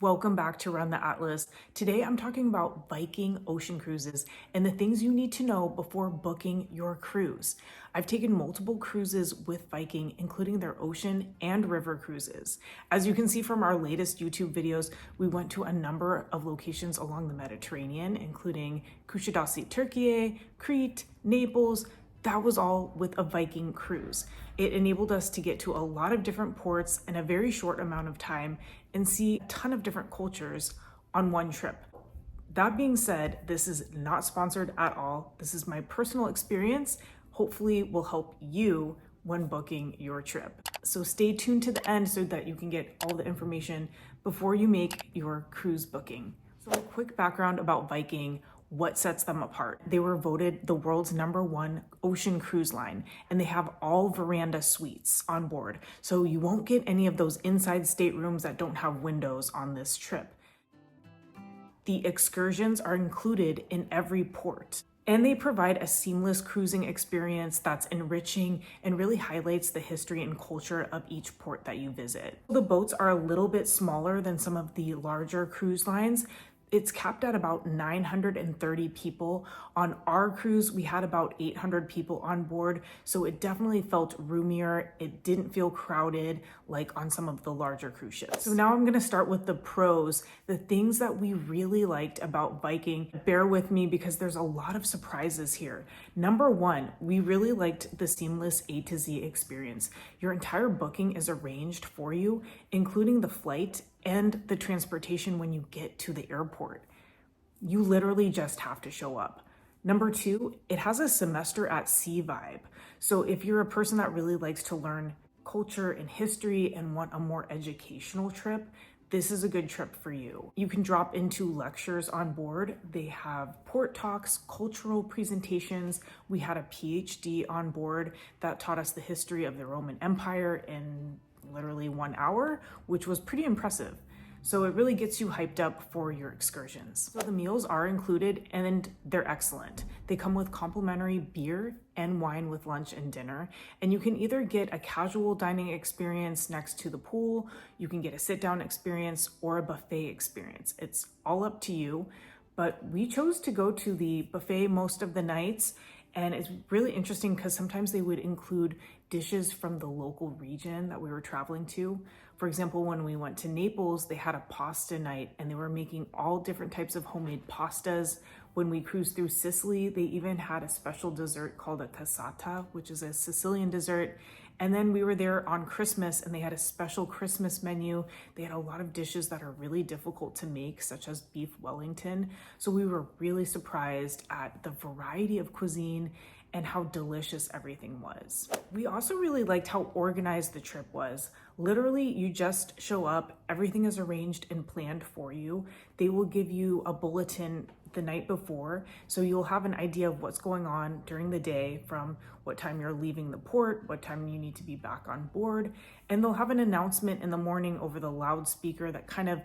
Welcome back to Run the Atlas. Today I'm talking about Viking Ocean Cruises and the things you need to know before booking your cruise. I've taken multiple cruises with Viking, including their ocean and river cruises. As you can see from our latest YouTube videos, we went to a number of locations along the Mediterranean, including Kusadasi, Turkey, Crete, Naples. That was all with a Viking cruise. It enabled us to get to a lot of different ports in a very short amount of time and see a ton of different cultures on one trip. That being said, this is not sponsored at all. This is my personal experience. Hopefully will help you when booking your trip. So stay tuned to the end so that you can get all the information before you make your cruise booking. So a quick background about Viking. What sets them apart? They were voted the world's #1 ocean cruise line, and they have all veranda suites on board. So you won't get any of those inside staterooms that don't have windows on this trip. The excursions are included in every port, and they provide a seamless cruising experience that's enriching and really highlights the history and culture of each port that you visit. The boats are a little bit smaller than some of the larger cruise lines. It's capped at about 930 people. On our cruise, we had about 800 people on board, so it definitely felt roomier. It didn't feel crowded like on some of the larger cruise ships. So now I'm gonna start with the pros, the things that we really liked about Viking. Bear with me because there's a lot of surprises here. Number one, we really liked the seamless A to Z experience. Your entire booking is arranged for you, including the flight and the transportation when you get to the airport. You literally just have to show up. Number two, it has a semester at sea vibe. So if you're a person that really likes to learn culture and history and want a more educational trip, this is a good trip for you. You can drop into lectures on board. They have port talks, cultural presentations. We had a PhD on board that taught us the history of the Roman Empire in literally 1 hour, which was pretty impressive. So it really gets you hyped up for your excursions. So the meals are included and they're excellent. They come with complimentary beer and wine with lunch and dinner. And you can either get a casual dining experience next to the pool, you can get a sit down experience or a buffet experience. It's all up to you. But we chose to go to the buffet most of the nights. And it's really interesting because sometimes they would include dishes from the local region that we were traveling to. For example, when we went to Naples, they had a pasta night and they were making all different types of homemade pastas. When we cruised through Sicily, they even had a special dessert called a cassata, which is a Sicilian dessert. And then we were there on Christmas and they had a special Christmas menu. They had a lot of dishes that are really difficult to make, such as beef Wellington. So we were really surprised at the variety of cuisine and how delicious everything was. We also really liked how organized the trip was. Literally, you just show up, everything is arranged and planned for you. They will give you a bulletin the night before, so you'll have an idea of what's going on during the day, from what time you're leaving the port, what time you need to be back on board, and they'll have an announcement in the morning over the loudspeaker that kind of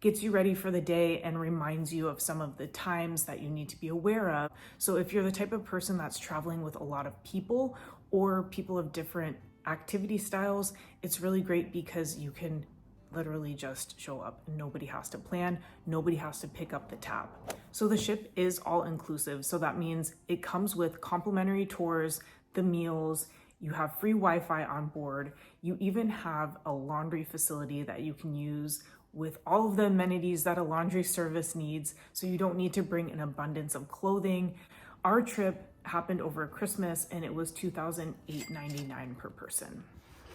gets you ready for the day and reminds you of some of the times that you need to be aware of. So if you're the type of person that's traveling with a lot of people or people of different activity styles, it's really great because you can literally just show up. Nobody has to plan, nobody has to pick up the tab. So the ship is all inclusive. So that means it comes with complimentary tours, the meals, you have free Wi-Fi on board. You even have a laundry facility that you can use with all of the amenities that a laundry service needs. So you don't need to bring an abundance of clothing. Our trip happened over Christmas and it was $2,899 per person.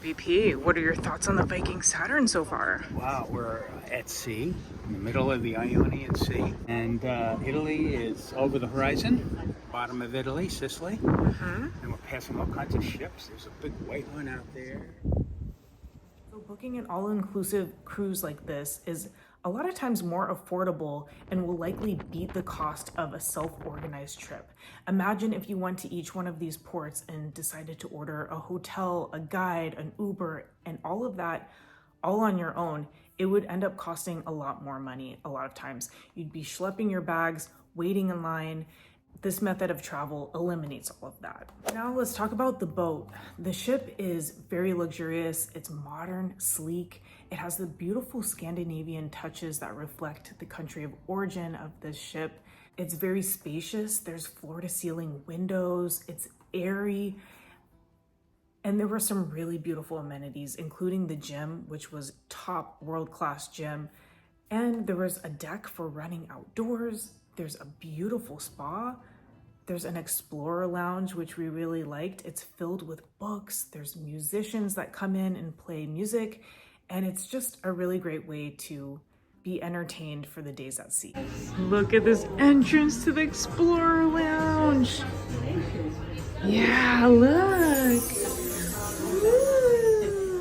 VP, what are your thoughts on the Viking Saturn so far? Wow, we're at sea, in the middle of the Ionian Sea, and Italy is over the horizon, bottom of Italy, Sicily, and we're passing all kinds of ships. There's a big white one out there. So booking an all-inclusive cruise like this is a lot of times more affordable and will likely beat the cost of a self-organized trip. Imagine if you went to each one of these ports and decided to order a hotel, a guide, an Uber, and all of that all on your own. It would end up costing a lot more money a lot of times. You'd be schlepping your bags, waiting in line, This method of travel eliminates all of that. Now let's talk about the boat. The ship is very luxurious, it's modern, sleek, it has the beautiful Scandinavian touches that reflect the country of origin of this ship. It's very spacious, there's floor-to-ceiling windows, it's airy, and there were some really beautiful amenities, including the gym, which was top world-class gym, and there was a deck for running outdoors. There's a beautiful spa. There's an explorer lounge, which we really liked. It's filled with books. There's musicians that come in and play music. And it's just a really great way to be entertained for the days at sea. Look at this entrance to the explorer lounge. Yeah, look.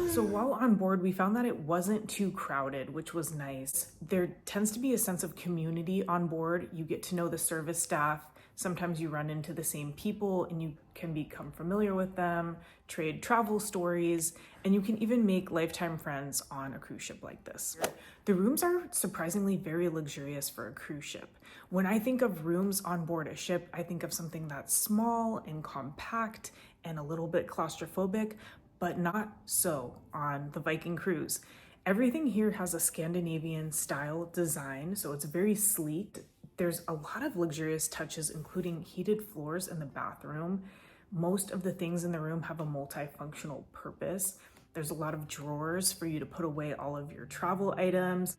So while on board, we found that it wasn't too crowded, which was nice. There tends to be a sense of community on board. You get to know the service staff. Sometimes you run into the same people and you can become familiar with them, trade travel stories, and you can even make lifetime friends on a cruise ship like this. The rooms are surprisingly very luxurious for a cruise ship. When I think of rooms on board a ship, I think of something that's small and compact and a little bit claustrophobic, but not so on the Viking Cruise. Everything here has a Scandinavian style design, so it's very sleek. There's a lot of luxurious touches, including heated floors in the bathroom. Most of the things in the room have a multifunctional purpose. There's a lot of drawers for you to put away all of your travel items.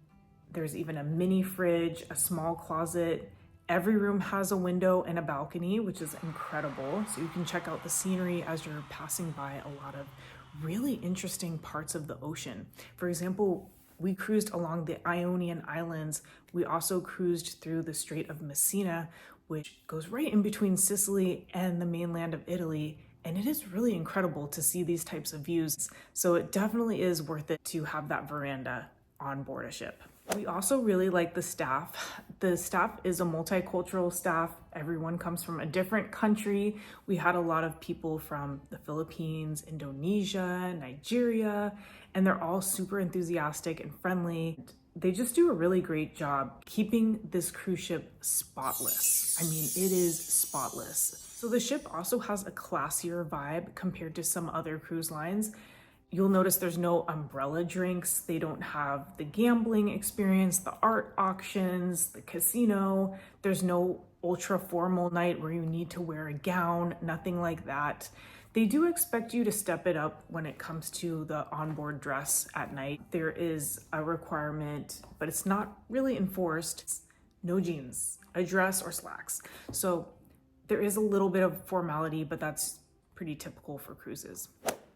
There's even a mini fridge, a small closet. Every room has a window and a balcony, which is incredible. So you can check out the scenery as you're passing by a lot of really interesting parts of the ocean. For example, we cruised along the Ionian Islands. We also cruised through the Strait of Messina, which goes right in between Sicily and the mainland of Italy. And it is really incredible to see these types of views. So it definitely is worth it to have that veranda on board a ship. We also really like the staff. The staff is a multicultural staff. Everyone comes from a different country. We had a lot of people from the Philippines, Indonesia, Nigeria, and they're all super enthusiastic and friendly. They just do a really great job keeping this cruise ship spotless. I mean, it is spotless. So the ship also has a classier vibe compared to some other cruise lines. You'll notice there's no umbrella drinks. They don't have the gambling experience, the art auctions, the casino. There's no ultra formal night where you need to wear a gown, nothing like that. They do expect you to step it up when it comes to the onboard dress at night. There is a requirement, but it's not really enforced. It's no jeans, a dress or slacks. So there is a little bit of formality, but that's pretty typical for cruises.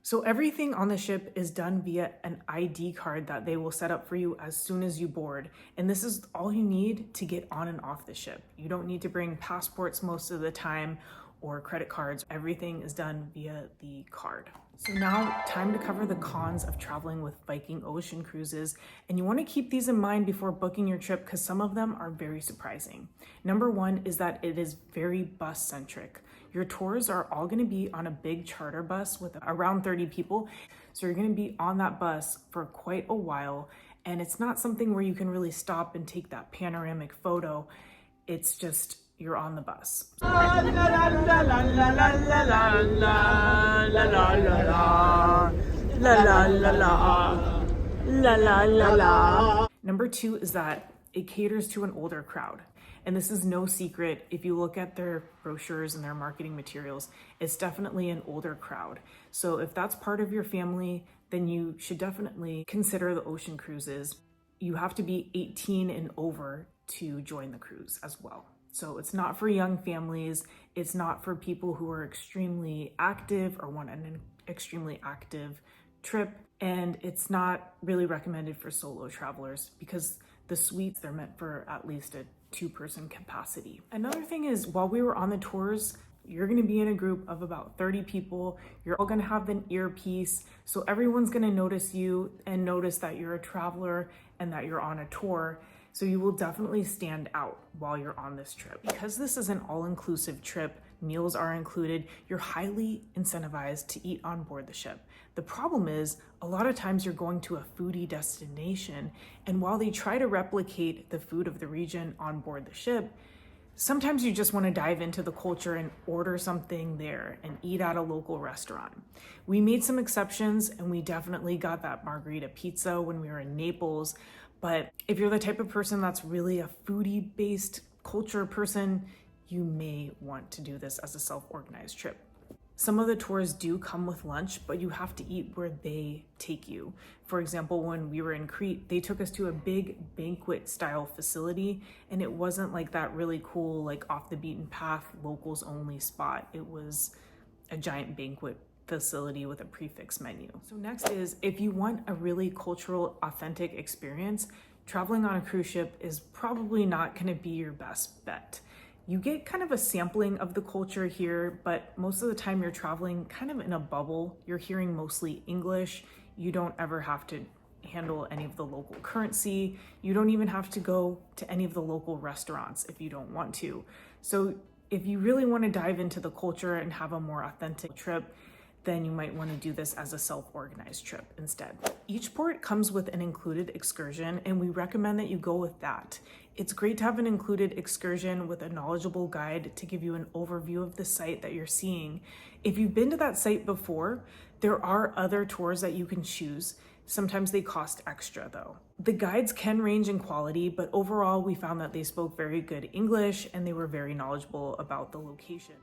So everything on the ship is done via an ID card that they will set up for you as soon as you board. And this is all you need to get on and off the ship. You don't need to bring passports most of the time or credit cards. Everything is done via the card. So now time to cover the cons of traveling with Viking Ocean Cruises. And you want to keep these in mind before booking your trip because some of them are very surprising. Number one is that it is very bus centric. Your tours are all going to be on a big charter bus with around 30 people. So you're going to be on that bus for quite a while. And it's not something where you can really stop and take that panoramic photo. It's just you're on the bus. Number two is that it caters to an older crowd. And this is no secret. If you look at their brochures and their marketing materials, it's definitely an older crowd. So if that's part of your family, then you should definitely consider the ocean cruises. You have to be 18 and over to join the cruise as well. So it's not for young families. It's not for people who are extremely active or want an extremely active trip. And it's not really recommended for solo travelers because the suites, they're meant for at least a 2-person capacity. Another thing is while we were on the tours, you're going to be in a group of about 30 people. You're all going to have an earpiece. So everyone's going to notice you and notice that you're a traveler and that you're on a tour. So you will definitely stand out while you're on this trip. Because this is an all-inclusive trip, meals are included, you're highly incentivized to eat on board the ship. The problem is, a lot of times you're going to a foodie destination, and while they try to replicate the food of the region on board the ship, Sometimes you just want to dive into the culture and order something there and eat at a local restaurant. We made some exceptions and we definitely got that margarita pizza when we were in Naples. But if you're the type of person that's really a foodie based culture person, you may want to do this as a self-organized trip. Some of the tours do come with lunch, but you have to eat where they take you. For example, when we were in Crete, they took us to a big banquet style facility, and it wasn't like that really cool, like off the beaten path, locals only spot. It was a giant banquet facility with a prefix menu. So next is, if you want a really cultural, authentic experience, traveling on a cruise ship is probably not going to be your best bet. You get kind of a sampling of the culture here, but most of the time you're traveling kind of in a bubble. You're hearing mostly English. You don't ever have to handle any of the local currency. You don't even have to go to any of the local restaurants if you don't want to. So if you really want to dive into the culture and have a more authentic trip, then you might want to do this as a self-organized trip instead. Each port comes with an included excursion, and we recommend that you go with that. It's great to have an included excursion with a knowledgeable guide to give you an overview of the site that you're seeing. If you've been to that site before, there are other tours that you can choose. Sometimes they cost extra though. The guides can range in quality, but overall we found that they spoke very good English and they were very knowledgeable about the location.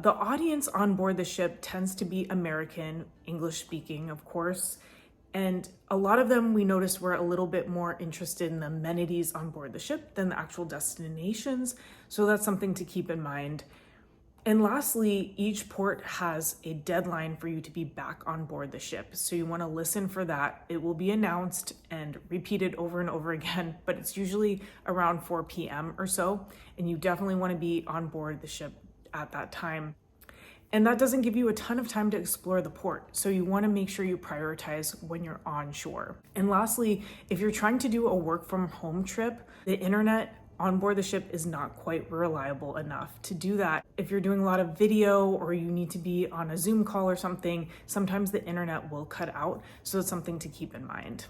The audience on board the ship tends to be American, English speaking, of course, and a lot of them we noticed were a little bit more interested in the amenities on board the ship than the actual destinations, so that's something to keep in mind. And lastly, each port has a deadline for you to be back on board the ship. So you want to listen for that. It will be announced and repeated over and over again, but it's usually around 4 p.m. or so. And you definitely want to be on board the ship at that time. And that doesn't give you a ton of time to explore the port. So you want to make sure you prioritize when you're on shore. And lastly, if you're trying to do a work from home trip, the internet on board the ship is not quite reliable enough to do that. If you're doing a lot of video or you need to be on a Zoom call or something, sometimes the internet will cut out. So it's something to keep in mind.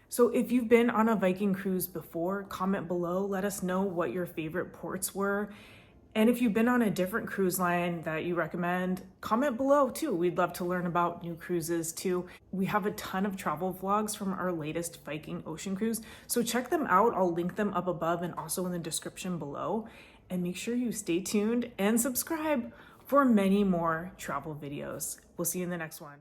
So if you've been on a Viking cruise before, comment below, let us know what your favorite ports were. And if you've been on a different cruise line that you recommend, comment below too. We'd love to learn about new cruises too. We have a ton of travel vlogs from our latest Viking Ocean Cruise, so check them out. I'll link them up above and also in the description below. And make sure you stay tuned and subscribe for many more travel videos. We'll see you in the next one.